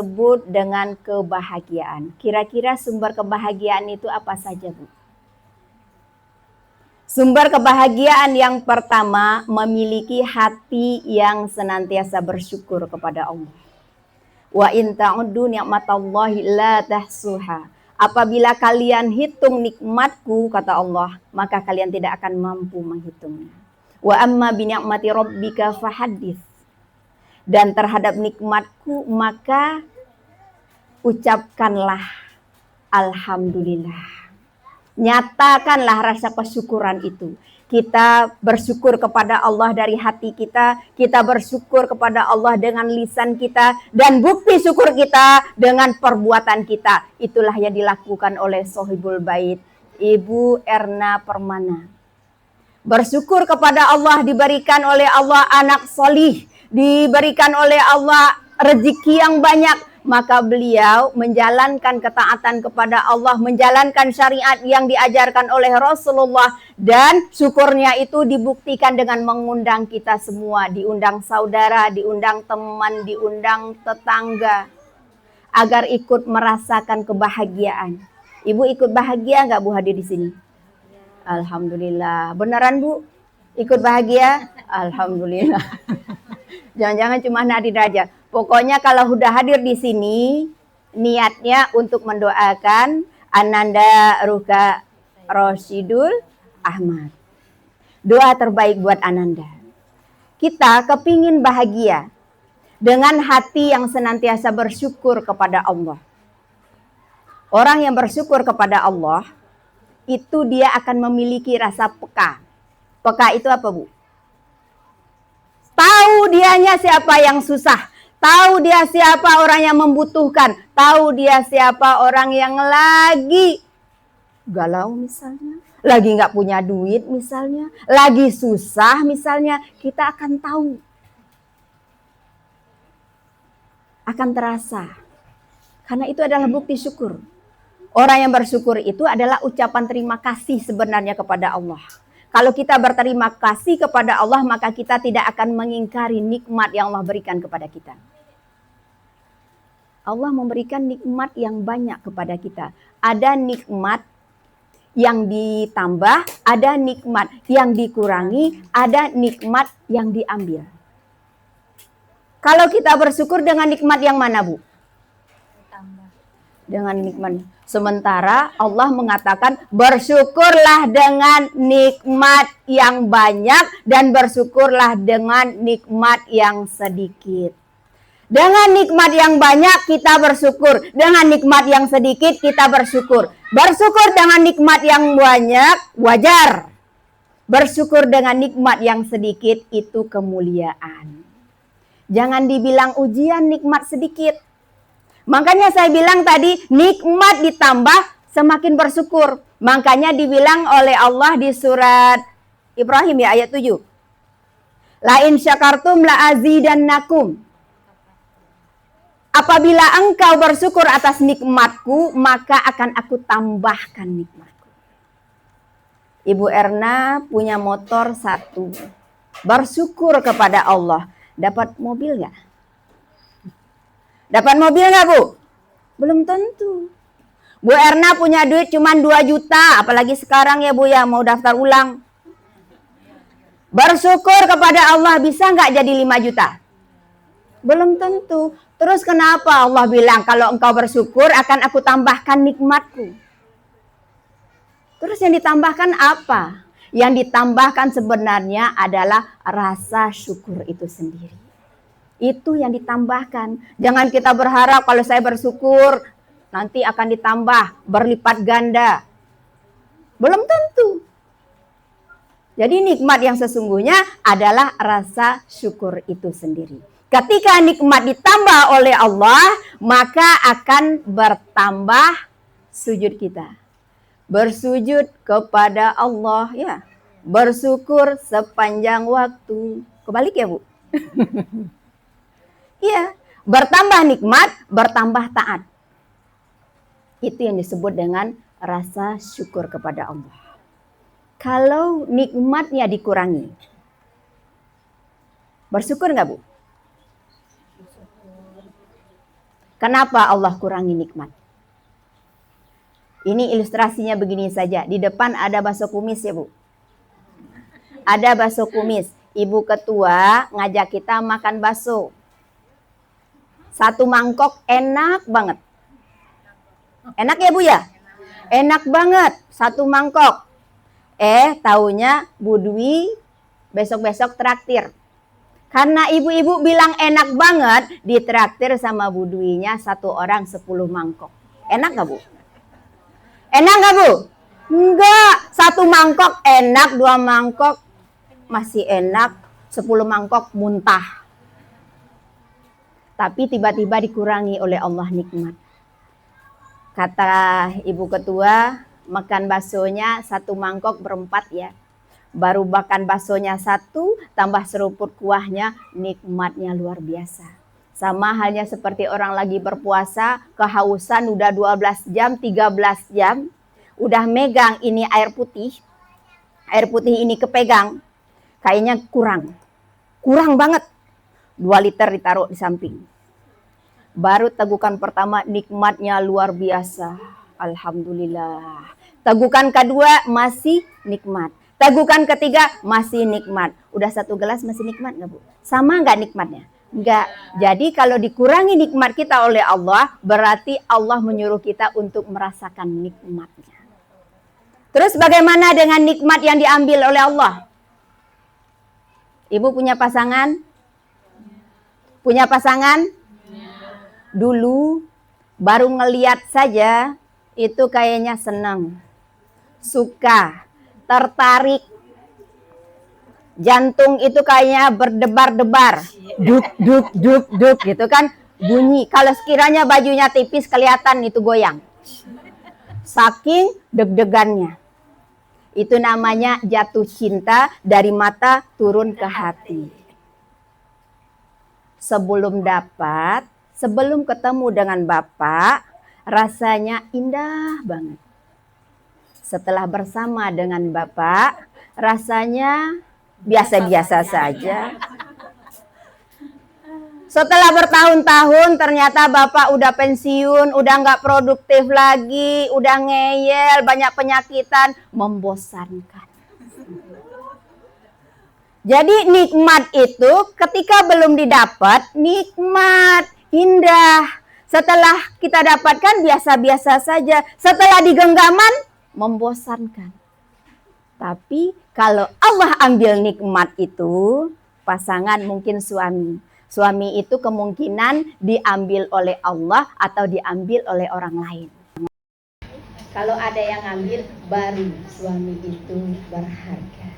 Sebut dengan kebahagiaan. Kira-kira sumber kebahagiaan itu apa saja, Bu? Sumber kebahagiaan yang pertama, memiliki hati yang senantiasa bersyukur kepada Allah. Wa in ta'uddu ni'matallahi la tahsuha. Apabila kalian hitung nikmatku, kata Allah, maka kalian tidak akan mampu menghitungnya. Wa amma bi ni'mati rabbika fahaddits. Dan terhadap nikmatku maka ucapkanlah alhamdulillah. Nyatakanlah rasa kesyukuran itu. Kita bersyukur kepada Allah dari hati kita, kita bersyukur kepada Allah dengan lisan kita, dan bukti syukur kita dengan perbuatan kita. Itulah yang dilakukan oleh Sohibul Bait, Ibu Erna Permana. Bersyukur kepada Allah, diberikan oleh Allah anak solih, diberikan oleh Allah rezeki yang banyak. Maka beliau menjalankan ketaatan kepada Allah, menjalankan syariat yang diajarkan oleh Rasulullah, dan syukurnya itu dibuktikan dengan mengundang kita semua, diundang saudara, diundang teman, diundang tetangga, agar ikut merasakan kebahagiaan. Ibu ikut bahagia nggak, Bu, hadir di sini? Alhamdulillah. Beneran, Bu? Ikut bahagia? Alhamdulillah. Jangan-jangan cuma hadir aja. Pokoknya kalau udah hadir di sini, niatnya untuk mendoakan Ananda Ruka Rosidul Ahmad. Doa terbaik buat Ananda. Kita kepingin bahagia dengan hati yang senantiasa bersyukur kepada Allah. Orang yang bersyukur kepada Allah, itu dia akan memiliki rasa peka. Peka itu apa, Bu? Tahu dianya siapa yang susah. Tahu dia siapa orang yang membutuhkan. Tahu dia siapa orang yang lagi galau misalnya. Lagi nggak punya duit misalnya. Lagi susah misalnya. Kita akan tahu. Akan terasa. Karena itu adalah bukti syukur. Orang yang bersyukur itu adalah ucapan terima kasih sebenarnya kepada Allah. Kalau kita berterima kasih kepada Allah, maka kita tidak akan mengingkari nikmat yang Allah berikan kepada kita. Allah memberikan nikmat yang banyak kepada kita. Ada nikmat yang ditambah, ada nikmat yang dikurangi, ada nikmat yang diambil. Kalau kita bersyukur dengan nikmat yang mana, Bu? Dengan nikmat. Sementara Allah mengatakan bersyukurlah dengan nikmat yang banyak dan bersyukurlah dengan nikmat yang sedikit. Dengan nikmat yang banyak kita bersyukur, dengan nikmat yang sedikit kita bersyukur. Bersyukur dengan nikmat yang banyak wajar. Bersyukur dengan nikmat yang sedikit itu kemuliaan. Jangan dibilang ujian nikmat sedikit. Makanya saya bilang tadi, nikmat ditambah semakin bersyukur. Makanya dibilang oleh Allah di surat Ibrahim ya, ayat 7. La in syakartum la azidannakum. Apabila engkau bersyukur atas nikmatku, maka akan aku tambahkan nikmatku. Ibu Erna punya motor 1. Bersyukur kepada Allah. Dapat mobil nggak? Dapat mobil nggak, Bu? Belum tentu. Bu Erna punya duit cuma 2 juta. Apalagi sekarang ya, Bu, ya mau daftar ulang. Bersyukur kepada Allah bisa nggak jadi 5 juta? Belum tentu. Terus kenapa Allah bilang kalau engkau bersyukur akan aku tambahkan nikmatku? Terus yang ditambahkan apa? Yang ditambahkan sebenarnya adalah rasa syukur itu sendiri. Itu yang ditambahkan. Jangan kita berharap kalau saya bersyukur nanti akan ditambah berlipat ganda. Belum tentu. Jadi nikmat yang sesungguhnya adalah rasa syukur itu sendiri. Ketika nikmat ditambah oleh Allah, maka akan bertambah sujud kita. Bersujud kepada Allah ya. Bersyukur sepanjang waktu. Kebalik ya, Bu? Iya, bertambah nikmat, bertambah taat. Itu yang disebut dengan rasa syukur kepada Allah. Kalau nikmatnya dikurangi, bersyukur nggak, Bu? Kenapa Allah kurangi nikmat? Ini ilustrasinya begini saja. Di depan ada bakso kumis ya Bu. Ada bakso kumis. Ibu ketua ngajak kita makan bakso. Satu mangkok enak banget. Enak ya Bu ya? Enak banget. Satu mangkok. Taunya Bu Dwi besok-besok traktir. Karena ibu-ibu bilang enak banget, ditraktir sama Bu Dwi-nya satu orang 10 mangkok. Enak gak Bu? Enak gak Bu? Enggak. Satu mangkok enak, 2 mangkok masih enak, 10 mangkok muntah. Tapi tiba-tiba dikurangi oleh Allah nikmat. Kata ibu ketua, makan baksonya 1 mangkok berempat ya. Baru makan baksonya 1, tambah seruput kuahnya, nikmatnya luar biasa. Sama halnya seperti orang lagi berpuasa, kehausan udah 12 jam, 13 jam, udah megang ini air putih ini kepegang, kayaknya kurang banget. 2 liter ditaruh di samping. Baru tegukan pertama, nikmatnya luar biasa. Alhamdulillah. Tegukan kedua masih nikmat. Tegukan ketiga masih nikmat. Udah 1 gelas masih nikmat nggak Bu? Sama nggak nikmatnya? Nggak. Jadi kalau dikurangi nikmat kita oleh Allah, berarti Allah menyuruh kita untuk merasakan nikmatnya. Terus bagaimana dengan nikmat yang diambil oleh Allah? Ibu punya pasangan? Punya pasangan? Dulu baru ngeliat saja itu kayaknya senang, suka, tertarik. Jantung itu kayaknya berdebar-debar. Duk, duk, duk, duk gitu kan bunyi. Kalau sekiranya bajunya tipis kelihatan itu goyang. Saking deg-degannya. Itu namanya jatuh cinta dari mata turun ke hati. Sebelum ketemu dengan Bapak, rasanya indah banget. Setelah bersama dengan Bapak, rasanya biasa-biasa saja. Setelah bertahun-tahun, ternyata Bapak udah pensiun, udah nggak produktif lagi, udah ngeyel, banyak penyakitan, membosankan. Jadi nikmat itu ketika belum didapat, nikmat, indah. Setelah kita dapatkan biasa-biasa saja. Setelah digenggaman, membosankan. Tapi kalau Allah ambil nikmat itu, pasangan mungkin suami. Suami itu kemungkinan diambil oleh Allah atau diambil oleh orang lain. Kalau ada yang ambil, baru suami itu berharga.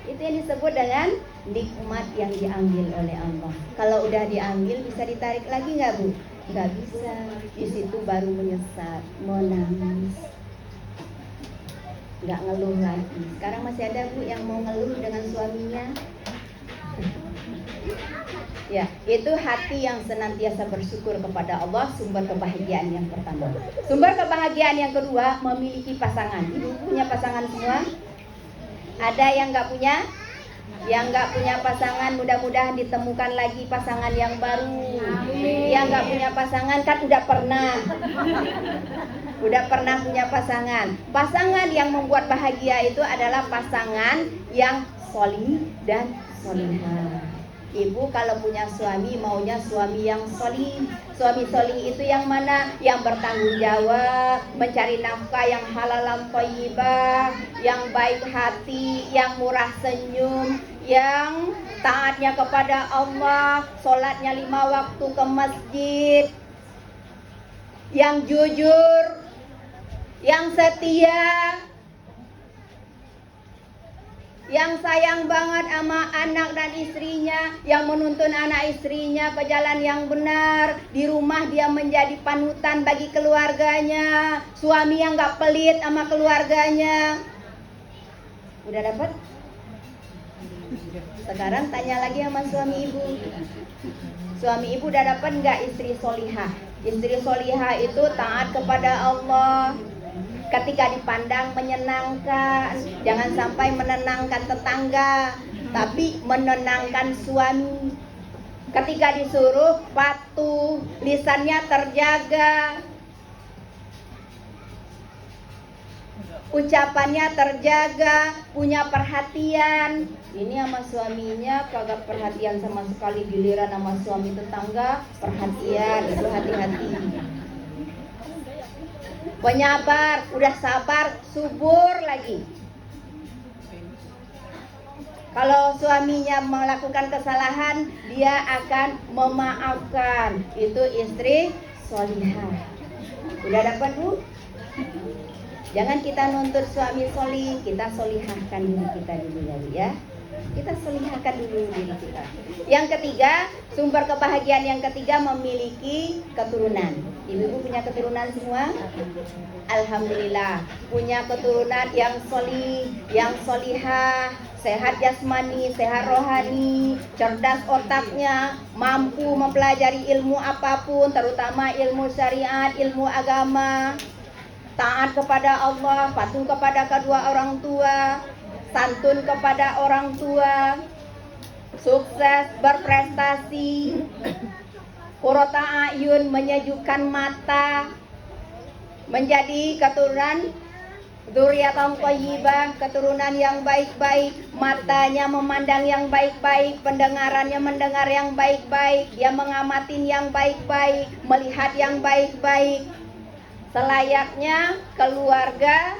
Itu yang disebut dengan nikmat yang diambil oleh Allah. Kalau udah diambil, bisa ditarik lagi nggak Bu? Nggak bisa. Di situ baru menyesal, menangis, nggak ngeluh lagi. Sekarang masih ada Bu yang mau ngeluh dengan suaminya? Ya, itu hati yang senantiasa bersyukur kepada Allah, sumber kebahagiaan yang pertama. Sumber kebahagiaan yang kedua, memiliki pasangan. Ibu punya pasangan semua? Ada yang nggak punya? Yang nggak punya pasangan, mudah-mudahan ditemukan lagi pasangan yang baru. Yang nggak punya pasangan kan udah pernah punya pasangan. Pasangan yang membuat bahagia itu adalah pasangan yang solih dan solihah. Ibu kalau punya suami, maunya suami yang solih. Suami solih itu yang mana? Yang bertanggung jawab, mencari nafkah yang halalan thayyibah, yang baik hati, yang murah senyum, yang taatnya kepada Allah, sholatnya 5 waktu ke masjid, yang jujur, yang setia, yang sayang banget sama anak dan istrinya, yang menuntun anak istrinya ke jalan yang benar. Di rumah dia menjadi panutan bagi keluarganya. Suami yang gak pelit sama keluarganya. Udah dapat? Sekarang tanya lagi sama suami ibu. Suami ibu udah dapat gak istri solihah? Istri solihah itu taat kepada Allah. Ketika dipandang menyenangkan, jangan sampai menenangkan tetangga, tapi menenangkan suami. Ketika disuruh patuh, lisannya terjaga, ucapannya terjaga, punya perhatian. Ini sama suaminya kagak perhatian sama sekali, giliran sama suami tetangga perhatian, itu hati-hati. Penyabar, udah sabar, subur lagi. Kalau suaminya melakukan kesalahan, dia akan memaafkan. Itu istri solihah. Udah dapat, Bu? Jangan kita nuntut suami solih, kita solihahkan diri kita dulu ya. Kita solihahkan dulu diri kita. Yang ketiga, sumber kebahagiaan yang ketiga, memiliki keturunan. Ibu-ibu punya keturunan semua? Alhamdulillah, punya keturunan yang solih, yang solihah, sehat jasmani, sehat rohani, cerdas otaknya, mampu mempelajari ilmu apapun, terutama ilmu syariat, ilmu agama, taat kepada Allah, patuh kepada kedua orang tua, santun kepada orang tua, sukses berprestasi, qurrata ayun, menyejukkan mata, menjadi keturunan dzurriatan thayyibah, keturunan yang baik-baik, matanya memandang yang baik-baik, pendengarannya mendengar yang baik-baik, dia mengamatin yang baik-baik, melihat yang baik-baik, selayaknya keluarga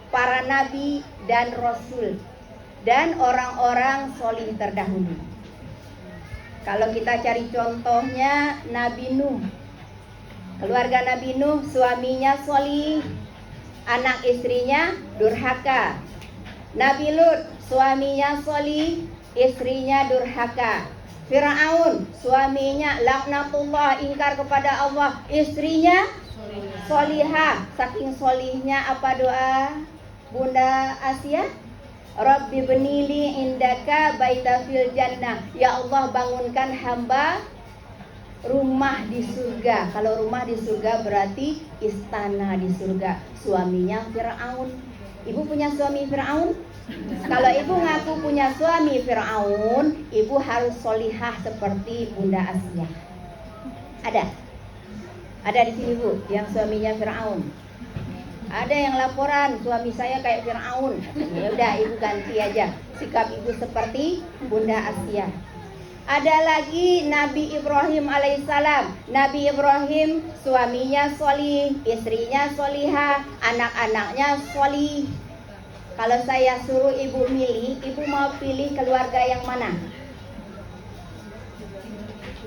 para nabi dan rasul dan orang-orang solih terdahulu. Kalau kita cari contohnya, Nabi Nuh, keluarga Nabi Nuh, suaminya solih, anak istrinya durhaka. Nabi Lut, suaminya solih, istrinya durhaka. Fir'aun, suaminya laknatullah, ingkar kepada Allah, istrinya solihah. Saking solihnya apa doa Bunda Asia? Rabbi benili indaka baita fil jannah. Ya Allah, bangunkan hamba rumah di surga. Kalau rumah di surga berarti istana di surga. Suaminya Fir'aun. Ibu punya suami Fir'aun? Kalau ibu ngaku punya suami Fir'aun, ibu harus solihah seperti Bunda Asia. Ada? Ada di sini, Bu, yang suaminya Fir'aun. Ada yang laporan suami saya kayak Fir'aun. Ya udah, ibu ganti aja sikap ibu seperti Bunda Asia. Ada lagi Nabi Ibrahim alaihissalam. Nabi Ibrahim, suaminya solih, istrinya solihah, anak-anaknya solih. Kalau saya suruh ibu milih, ibu mau pilih keluarga yang mana?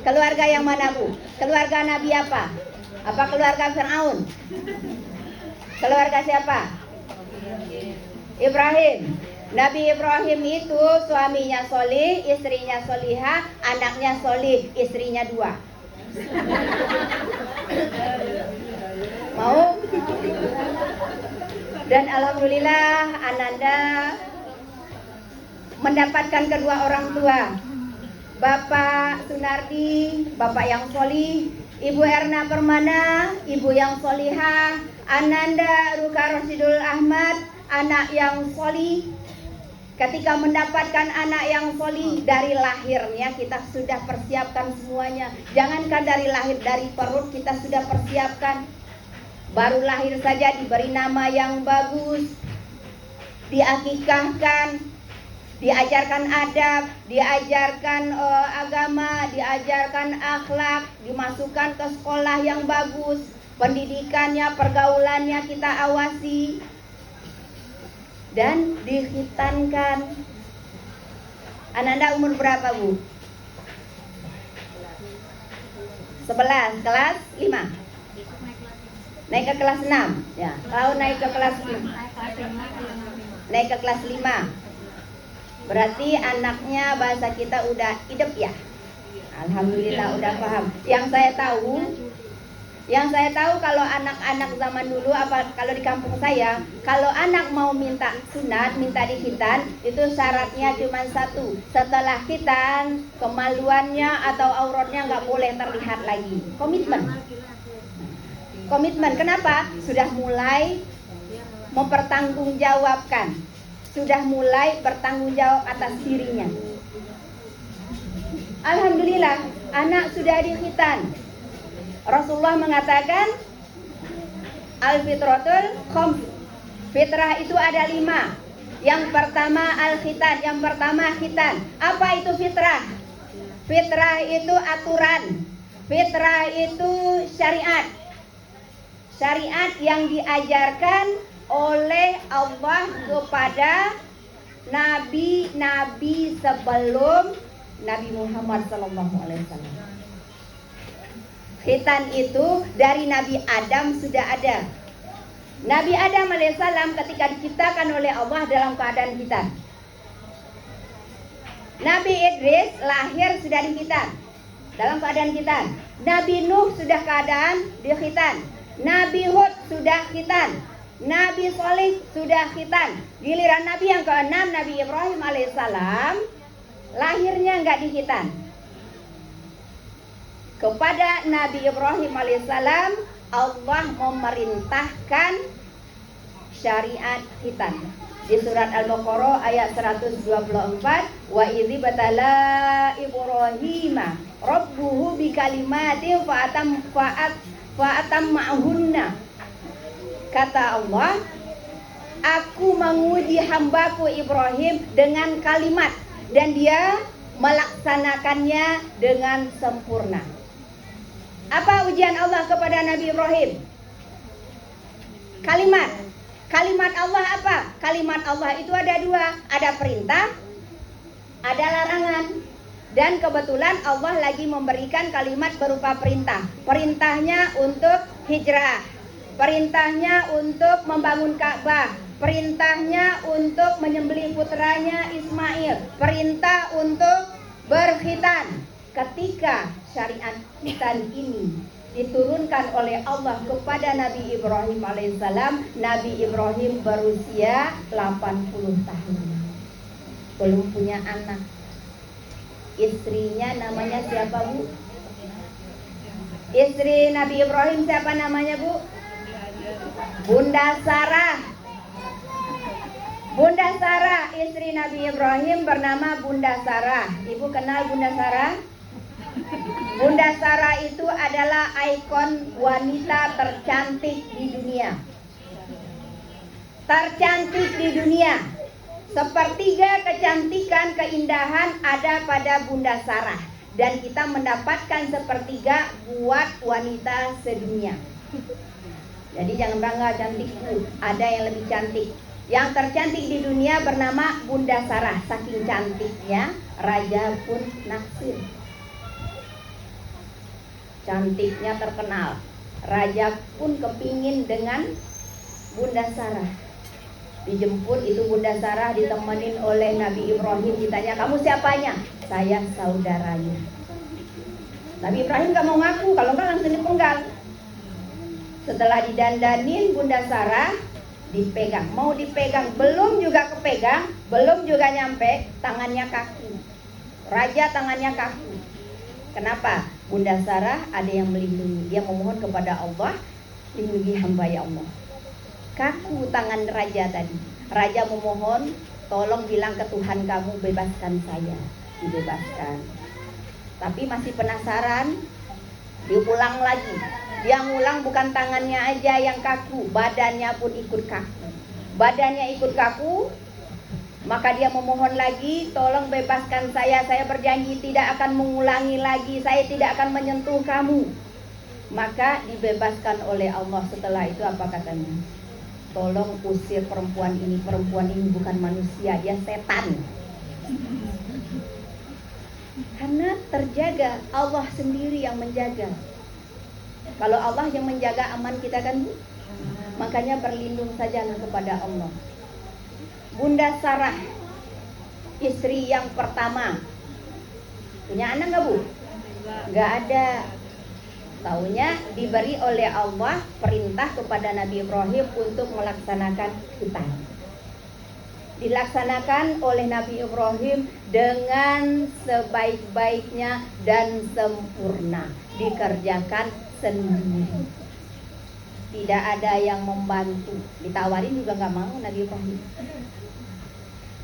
Keluarga yang mana, Bu? Keluarga Nabi apa? Apa keluarga Fir'aun? Keluarga siapa? Ibrahim. Nabi Ibrahim itu suaminya solih, istrinya solihah, anaknya solih, istrinya 2. Mau? Dan alhamdulillah Ananda mendapatkan kedua orang tua. Bapak Sunardi, bapak yang solih, Ibu Erna Permana, ibu yang solihah, Ananda Ruka Rosidul Ahmad, anak yang solih. Ketika mendapatkan anak yang solih, dari lahirnya kita sudah persiapkan semuanya. Jangankan dari lahir, dari perut kita sudah persiapkan. Baru lahir saja diberi nama yang bagus, diakikahkan, diajarkan adab, diajarkan agama, diajarkan akhlak, dimasukkan ke sekolah yang bagus, pendidikannya, pergaulannya kita awasi, dan dikhitankan. Ananda umur berapa, Bu? 11, kelas 5. Naik ke kelas 6. Ya, kalau naik ke kelas 5. Naik ke kelas 5. Berarti anaknya bahasa kita udah hidup ya. Alhamdulillah udah paham. Yang saya tahu kalau anak-anak zaman dulu, apa kalau di kampung saya, kalau anak mau minta sunat, minta dikhitan, itu syaratnya cuma 1. Setelah khitan, kemaluannya atau auratnya nggak boleh terlihat lagi. Komitmen. Kenapa? Sudah mulai mempertanggungjawabkan. Sudah mulai bertanggung jawab atas dirinya. Alhamdulillah, anak sudah dikhitan. Rasulullah mengatakan al-fitratul khams. Fitrah itu ada 5. Yang pertama al-khitan, yang pertama khitan. Apa itu fitrah? Fitrah itu aturan. Fitrah itu syariat. Syariat yang diajarkan oleh Allah kepada nabi-nabi sebelum Nabi Muhammad SAW. Khitan itu dari Nabi Adam sudah ada. Nabi Adam alaihissalam ketika diciptakan oleh Allah dalam keadaan khitan. Nabi Idris lahir sudah dikhitan, dalam keadaan khitan. Nabi Nuh sudah keadaan dikhitan. Nabi Hud sudah khitan. Nabi Soleh sudah khitan. Giliran Nabi yang ke-6, Nabi Ibrahim alaihissalam, lahirnya nggak dikhitan. Kepada Nabi Ibrahim alaihissalam Allah memerintahkan syariat khitan. Di surat Al-Baqarah ayat 124, wa idzi batala Ibrahima rabbuhu bikalimatin fa'atammahunna. Kata Allah, aku menguji hambaku Ibrahim dengan kalimat dan dia melaksanakannya dengan sempurna. Apa ujian Allah kepada Nabi Ibrahim? Kalimat. Kalimat Allah apa? Kalimat Allah itu ada 2. Ada perintah, ada larangan. Dan kebetulan Allah lagi memberikan kalimat berupa perintah. Perintahnya untuk hijrah. Perintahnya untuk membangun Ka'bah. Perintahnya untuk menyembelih putranya Ismail. Perintah untuk berkhitan. Ketika syariat khitan ini diturunkan oleh Allah kepada Nabi Ibrahim alaihissalam, Nabi Ibrahim berusia 80 tahun. Belum punya anak. Istrinya namanya siapa, Bu? Istri Nabi Ibrahim siapa namanya, Bu? Bunda Sarah. Bunda Sarah, istri Nabi Ibrahim bernama Bunda Sarah. Ibu kenal Bunda Sarah? Bunda Sarah itu adalah ikon wanita tercantik di dunia. Tercantik di dunia. Sepertiga kecantikan, keindahan ada pada Bunda Sarah. Dan kita mendapatkan sepertiga buat wanita sedunia. Jadi jangan bangga cantikku, ada yang lebih cantik. Yang tercantik di dunia bernama Bunda Sarah. Saking cantiknya, raja pun naksir. Cantiknya terkenal. Raja pun kepingin dengan Bunda Sarah. Dijemput itu Bunda Sarah ditemenin oleh Nabi Ibrahim. Ditanya, kamu siapanya? Saya saudaranya. Nabi Ibrahim gak mau ngaku, kalau enggak langsung dipenggal. Setelah didandanin, Bunda Sarah dipegang. Mau dipegang, belum juga kepegang, belum juga nyampe, tangannya kaku. Raja tangannya kaku. Kenapa? Bunda Sarah ada yang melindungi. Dia memohon kepada Allah, lindungi hamba ya Allah. Kaku tangan raja tadi. Raja memohon, tolong bilang ke Tuhan kamu, bebaskan saya. Dibebaskan. Tapi masih penasaran, diulang lagi. Dia ngulang bukan tangannya aja yang kaku, badannya pun ikut kaku. Badannya ikut kaku, maka dia memohon lagi, tolong bebaskan saya berjanji tidak akan mengulangi lagi, saya tidak akan menyentuh kamu. Maka dibebaskan oleh Allah. Setelah itu apa katanya? Tolong usir perempuan ini bukan manusia, dia setan. Karena terjaga, Allah sendiri yang menjaga. Kalau Allah yang menjaga, aman kita kan, Bu? Makanya berlindung saja kepada Allah. Bunda Sarah, istri yang pertama, punya anak gak, Bu? Gak ada. Taunya diberi oleh Allah perintah kepada Nabi Ibrahim untuk melaksanakan khitan. Dilaksanakan oleh Nabi Ibrahim dengan sebaik-baiknya dan sempurna. Dikerjakan sendiri. Tidak ada yang membantu. Ditawarin juga gak mau Nabi Ibrahim.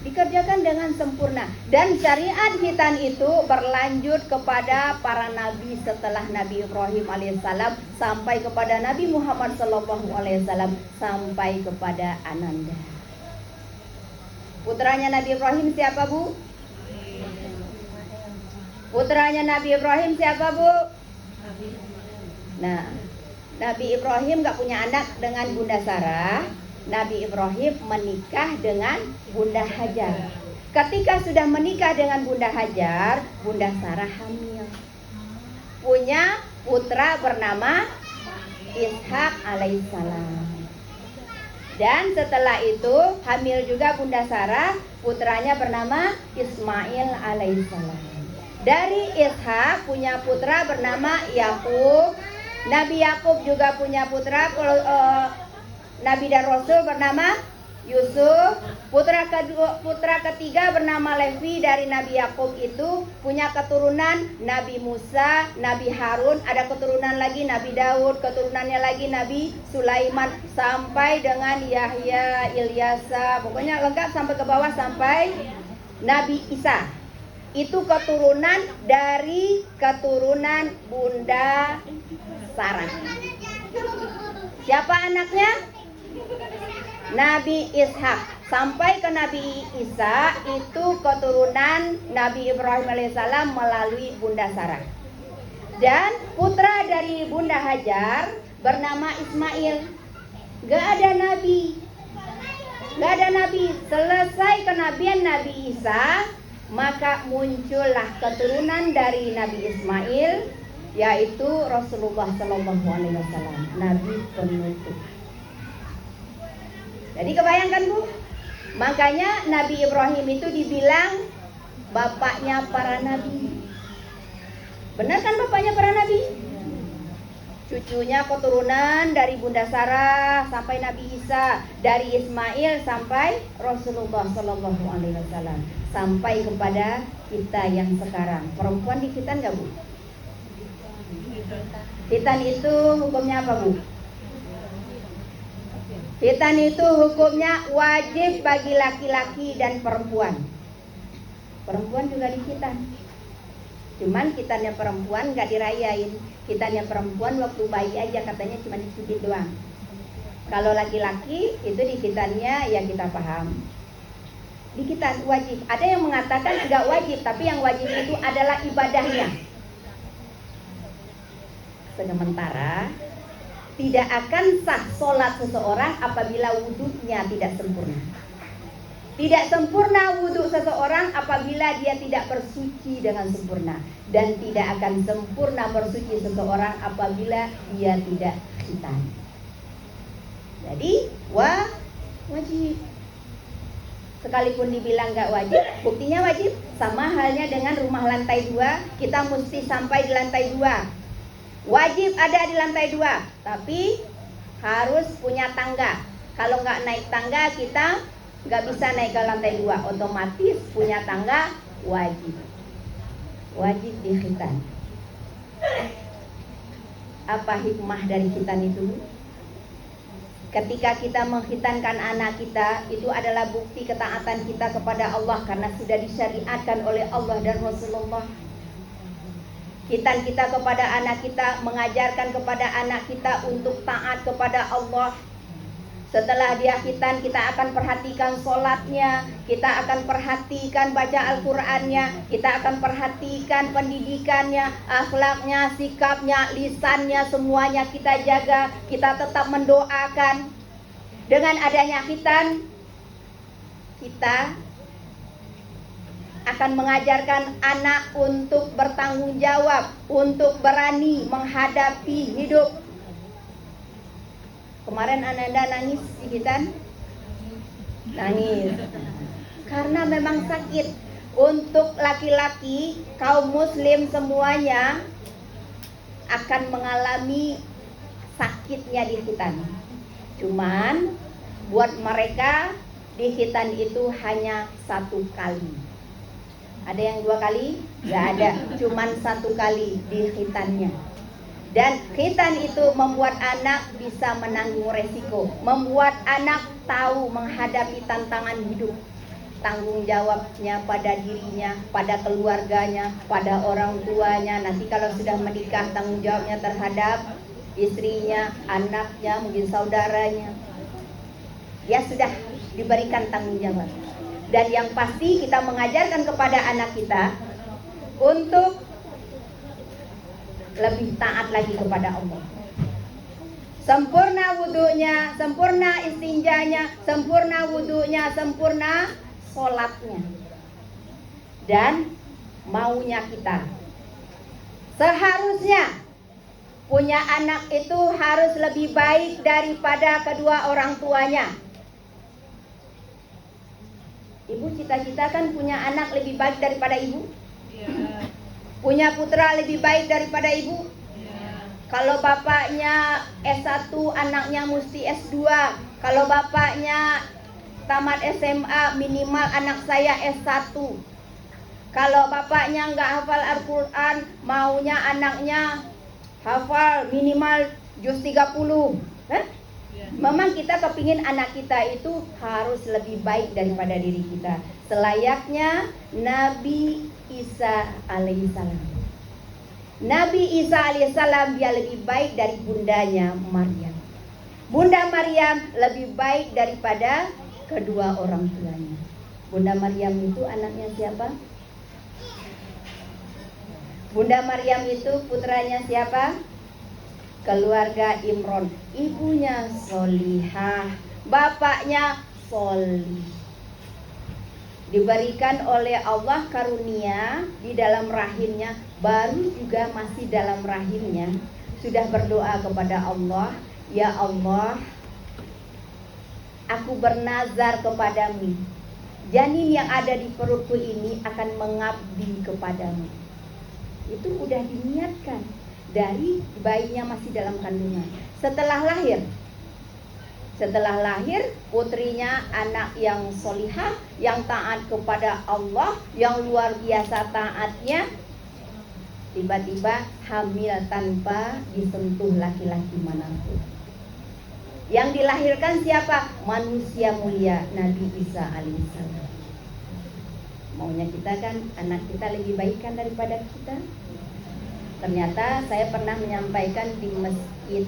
dikerjakan dengan sempurna. Dan syariat khitan itu berlanjut kepada para nabi setelah Nabi Ibrahim alaihissalam sampai kepada Nabi Muhammad sallallahu alaihi wasallam sampai kepada Ananda. Putranya Nabi Ibrahim siapa, Bu? Putranya Nabi Ibrahim siapa, Bu? Nah, Nabi Ibrahim gak punya anak dengan Bunda Sarah. Nabi Ibrahim menikah dengan Bunda Hajar. Ketika sudah menikah dengan Bunda Hajar, Bunda Sarah hamil. Punya putra bernama Ishak alaihissalam. Dan setelah itu hamil juga Bunda Sarah, putranya bernama Ismail alaihissalam. Dari Ishak punya putra bernama Yakub. Nabi Yakub juga punya putra Nabi dan Rasul bernama Yusuf. Putra ketiga bernama Levi. Dari Nabi Yakub itu punya keturunan Nabi Musa, Nabi Harun, ada keturunan lagi Nabi Daud, keturunannya lagi Nabi Sulaiman, sampai dengan Yahya, Ilyasa, pokoknya lengkap sampai ke bawah sampai Nabi Isa. Itu keturunan dari keturunan Bunda Sarah. Siapa anaknya? Nabi Ishak. Sampai ke Nabi Isa itu keturunan Nabi Ibrahim alaihissalam melalui Bunda Sarah. Dan putra dari Bunda Hajar bernama Ismail. Gak ada nabi. Selesai kenabian Nabi Isa, maka muncullah keturunan dari Nabi Ismail, yaitu Rasulullah Sallallahu Alaihi Wasallam, Nabi penutup. Jadi kebayangkan, Bu? Makanya Nabi Ibrahim itu dibilang bapaknya para nabi. Benar kan bapaknya para nabi? Cucunya keturunan dari Bunda Sarah sampai Nabi Isa, dari Ismail sampai Rasulullah Sallallahu Alaihi Wasallam, sampai kepada kita yang sekarang. Perempuan di khitan nggak, Bu? Khitan itu hukumnya apa, Bu? Khitan itu hukumnya wajib bagi laki-laki dan perempuan. Perempuan juga di khitan. Cuman khitannya perempuan gak dirayain. Khitannya perempuan waktu bayi aja katanya cuma dicubit doang. Kalau laki-laki itu di khitannya ya kita paham. Di khitan wajib. Ada yang mengatakan enggak wajib, tapi yang wajib itu adalah ibadahnya. Sementara tidak akan sah sholat seseorang apabila wudhunya tidak sempurna. Tidak sempurna wudhu seseorang apabila dia tidak bersuci dengan sempurna. Dan tidak akan sempurna bersuci seseorang apabila dia tidak khitan. Jadi wajib. Sekalipun dibilang gak wajib, buktinya wajib. Sama halnya dengan rumah lantai 2, kita mesti sampai di lantai 2. Wajib ada di lantai 2, tapi harus punya tangga. Kalau nggak naik tangga kita nggak bisa naik ke lantai 2. Otomatis punya tangga wajib. Wajib di khitan. Apa hikmah dari khitan itu? Ketika kita mengkhitankan anak kita, itu adalah bukti ketaatan kita kepada Allah karena sudah disyariatkan oleh Allah dan Rasulullah. Khitan kita kepada anak kita, mengajarkan kepada anak kita untuk taat kepada Allah. Setelah dia khitan, kita akan perhatikan sholatnya, kita akan perhatikan baca Al-Qur'annya, kita akan perhatikan pendidikannya, akhlaknya, sikapnya, lisannya, semuanya kita jaga. Kita tetap mendoakan. Dengan adanya khitan, kita akan mengajarkan anak untuk bertanggung jawab, untuk berani menghadapi hidup. Kemarin Ananda nangis di khitan? Nangis. Karena memang sakit. Untuk laki-laki, kaum muslim semuanya akan mengalami sakitnya di khitan. Cuman buat mereka di khitan itu hanya 1 kali. Ada yang 2 kali? Gak ada, cuman 1 kali di khitannya. Dan khitan itu membuat anak bisa menanggung resiko, membuat anak tahu menghadapi tantangan hidup. tanggung jawabnya pada dirinya, pada keluarganya, pada orang tuanya. Nanti kalau sudah menikah, tanggung jawabnya terhadap istrinya, anaknya, mungkin saudaranya. Ya sudah diberikan tanggung jawab. Dan yang pasti kita mengajarkan kepada anak kita untuk lebih taat lagi kepada Allah. Sempurna wudunya, sempurna istinjanya, sempurna wudunya, sempurna sholatnya. Dan maunya kita seharusnya punya anak itu harus lebih baik daripada kedua orang tuanya. Ibu cita-cita kan punya anak lebih baik daripada ibu? Ya. Punya putra lebih baik daripada ibu? Kalau bapaknya S1, anaknya mesti S2. Kalau bapaknya tamat SMA, minimal anak saya S1. Kalau bapaknya nggak hafal Al-Quran, maunya anaknya hafal minimal juz 30. Memang kita kepingin anak kita itu harus lebih baik daripada diri kita. Selayaknya Nabi Isa alaihissalam. Nabi Isa alaihissalam dia lebih baik dari bundanya Maryam. Bunda Maryam lebih baik daripada kedua orang tuanya. Bunda Maryam itu anaknya siapa? Bunda Maryam itu putranya siapa? Keluarga Imron. Ibunya Solihah, bapaknya Solih. Diberikan oleh Allah karunia di dalam rahimnya, baru juga masih dalam rahimnya sudah berdoa kepada Allah, ya Allah, aku bernazar kepadamu, janin yang ada di perutku ini akan mengabdi kepadamu. Itu udah diniatkan dari bayinya masih dalam kandungan. Setelah lahir, putrinya anak yang solihah, yang taat kepada Allah, yang luar biasa taatnya. Tiba-tiba hamil tanpa disentuh laki-laki manapun. Yang dilahirkan siapa? Manusia mulia, Nabi Isa alaihissalam. Maunya kita kan anak kita lebih baik kan daripada kita. Ternyata saya pernah menyampaikan di masjid,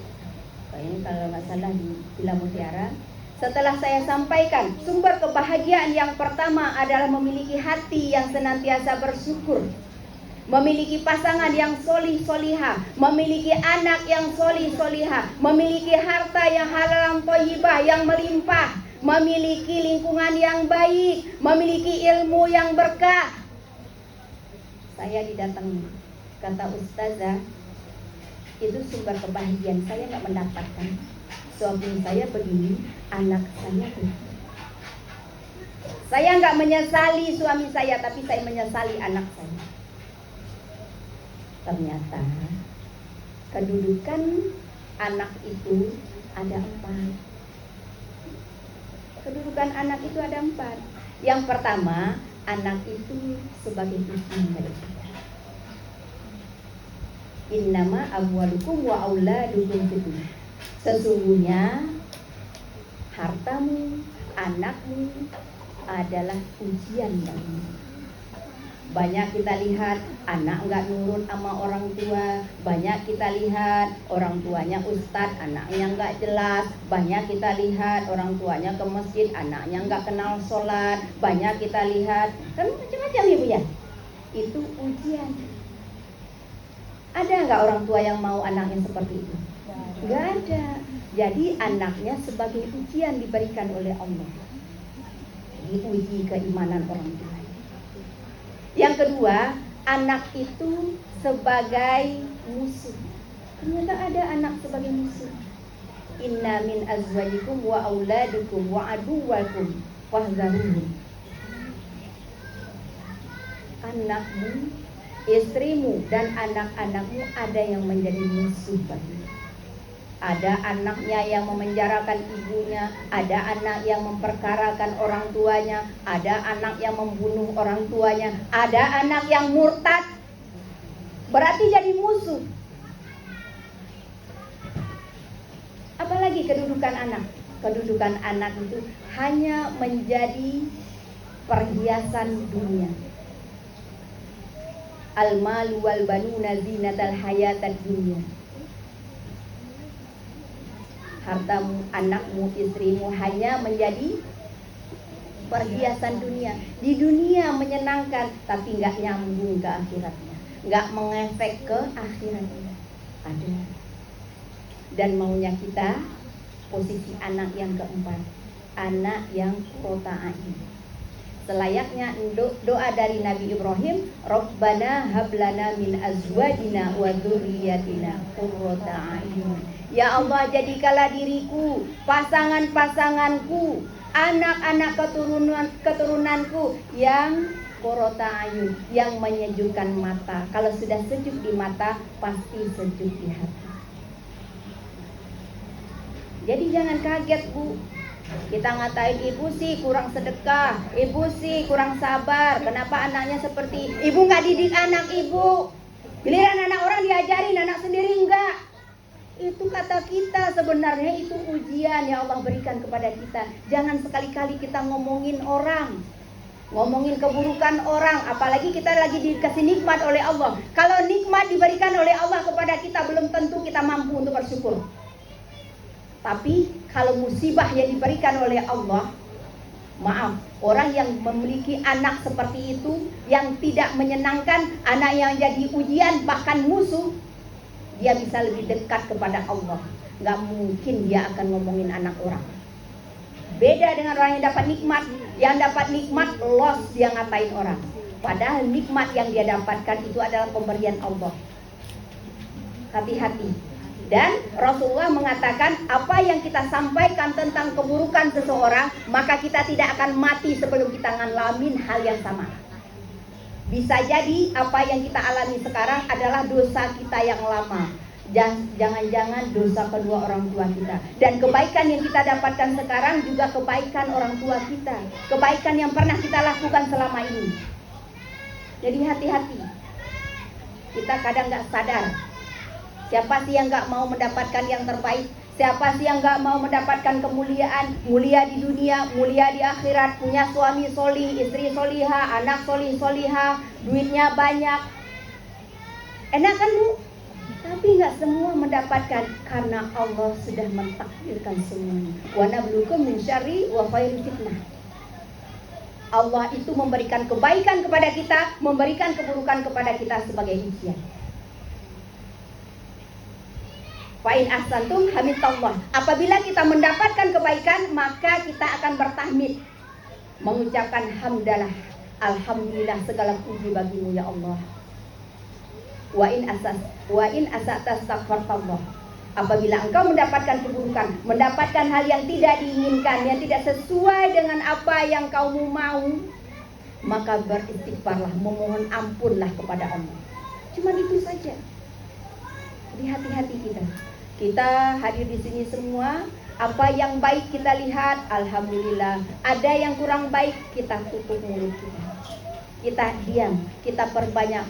ini kalau nggak salah di Villa Mutiara. Setelah saya sampaikan, sumber kebahagiaan yang pertama adalah memiliki hati yang senantiasa bersyukur, memiliki pasangan yang solih-solihah, memiliki anak yang solih-solihah, memiliki harta yang halal thayyibah yang melimpah, memiliki lingkungan yang baik, memiliki ilmu yang berkah. Saya didatangi, kata ustazah, itu sumber kebahagiaan. Saya nggak mendapatkan. Suami saya begini, anak saya begini. Saya nggak menyesali suami saya, tapi saya menyesali anak saya. Ternyata kedudukan anak itu ada 4. Kedudukan anak itu ada 4. Yang pertama, anak itu sebagai ujian dari kita. Innama amwalukum wa auladukum fitnah. Sesungguhnya hartamu, anakmu adalah ujian bagimu. Banyak kita lihat anak nggak nurut sama orang tua. Banyak kita lihat orang tuanya ustadz, anaknya nggak jelas. Banyak kita lihat orang tuanya ke masjid, anaknya nggak kenal sholat. Banyak kita lihat, kan macam-macam ibu ya. Itu ujian. Ada nggak orang tua yang mau anaknya seperti itu? Nggak ada. Jadi anaknya sebagai ujian diberikan oleh Allah. Diuji keimanan orang tua. Yang kedua, anak itu sebagai musuh. Ternyata ada anak sebagai musuh. Inna min azwajikum wa auladukum wa aduwakum fahzaruhum. Anakmu, istrimu dan anak-anakmu ada yang menjadi musuh bagimu. Ada anaknya yang memenjarakan ibunya, ada anak yang memperkarakan orang tuanya, ada anak yang membunuh orang tuanya, ada anak yang murtad. Berarti jadi musuh. Apalagi kedudukan anak? Kedudukan anak itu hanya menjadi perhiasan dunia. Al-malu wal banuna zinatal hayatad dunia. Hartamu, anakmu, istrimu hanya menjadi perhiasan dunia. Di dunia menyenangkan, tapi nggak nyambung ke akhiratnya, nggak mengefek ke akhiratnya. Ada. Dan maunya kita posisi anak yang keempat, anak yang qurrata'ain. Selayaknya doa dari Nabi Ibrahim, Rabbana hablana min azwajina wa dzurriyyatina qurrata'ain. Ya Allah, jadikanlah diriku, pasangan-pasanganku, anak-anak keturunanku yang qurrata'ain, yang menyejukkan mata. Kalau sudah sejuk di mata, pasti sejuk di hati. Jadi jangan kaget, Bu. Kita ngatain ibu sih kurang sedekah, ibu sih kurang sabar. Kenapa anaknya seperti ibu nggak didik anak ibu? Giliran anak orang diajarin, anak sendiri enggak. Itu kata kita, sebenarnya itu ujian yang Allah berikan kepada kita. Jangan sekali-kali kita ngomongin orang, ngomongin keburukan orang, apalagi kita lagi dikasih nikmat oleh Allah. Kalau nikmat diberikan oleh Allah kepada kita, belum tentu kita mampu untuk bersyukur. Tapi kalau musibah yang diberikan oleh Allah, maaf, orang yang memiliki anak seperti itu, yang tidak menyenangkan, anak yang jadi ujian, bahkan musuh, dia bisa lebih dekat kepada Allah. Gak mungkin dia akan ngomongin anak orang. Beda dengan orang yang dapat nikmat. Yang dapat nikmat, loss, dia ngatain orang. Padahal nikmat yang dia dapatkan itu adalah pemberian Allah. Hati-hati. Dan Rasulullah mengatakan, apa yang kita sampaikan tentang keburukan seseorang, maka kita tidak akan mati sebelum kita ngalamin hal yang sama. Bisa jadi apa yang kita alami sekarang adalah dosa kita yang lama. Jangan-jangan dosa kedua orang tua kita. Dan kebaikan yang kita dapatkan sekarang juga kebaikan orang tua kita. Kebaikan yang pernah kita lakukan selama ini. Jadi hati-hati. Kita kadang gak sadar. Siapa sih yang gak mau mendapatkan yang terbaik? Siapa sih yang gak mau mendapatkan kemuliaan? Mulia di dunia, mulia di akhirat, punya suami solih, istri solihah, anak solih solihah, duitnya banyak. Enak kan, Bu? Tapi gak semua mendapatkan, karena Allah sudah mentakdirkan semuanya. Wa nabluukum min syarri wa khairi fitnah. Allah itu memberikan kebaikan kepada kita, memberikan keburukan kepada kita sebagai ujian. Fa'in ahsantum hamidallah. Apabila kita mendapatkan kebaikan, maka kita akan bertahmid, mengucapkan hamdalah, alhamdulillah, segala puji bagimu ya Allah. Wa in asa'ta astaghfartallah. Apabila engkau mendapatkan keburukan, mendapatkan hal yang tidak diinginkan, yang tidak sesuai dengan apa yang kamu mau, maka beristighfarlah, memohon ampunlah kepada Allah. Cuma itu saja. Jadi hati-hati kita. Kita hadir di sini semua, apa yang baik kita lihat, alhamdulillah. Ada yang kurang baik, kita tutup mulut kita. Kita diam, kita perbanyak